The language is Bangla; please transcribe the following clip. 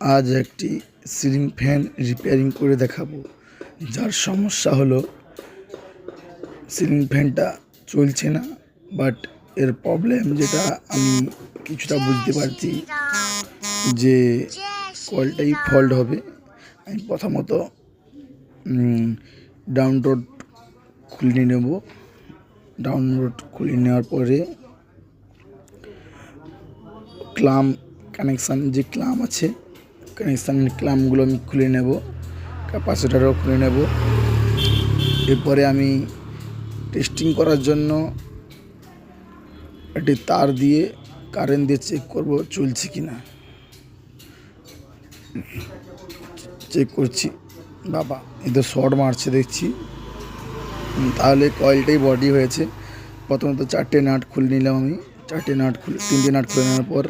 আজ একটি সিলিং ফ্যান রিপেয়ারিং করে দেখাবো। যার সমস্যা হলো সিলিং ফ্যানটা চলছে না, বাট এর প্রবলেম যেটা আমি কিছুটা বুঝতে পারছি যে কয়েলটাই ফল্ট হবে। আমি প্রথমত ডাউন রোড খুলে নেব। ডাউন রোড খুলে নেওয়ার পরে ক্লাম কানেকশান যে ক্লাম আছে, কানেকশানের ক্লামগুলো আমি খুলে নেব, ক্যাপাসিটারও খুলে নেব। এরপরে আমি টেস্টিং করার জন্য একটি তার দিয়ে কারেন্ট দিয়ে চেক করব চলছে কি না। চেক করছি, বাবা এদের শর্ট মারছে দেখছি, তাহলে কয়েলটাই বডি হয়েছে। প্রথমত 4টে নাট খুলে নিলাম আমি। 4টে নাট তিনটে নাট খুলে নেওয়ার পর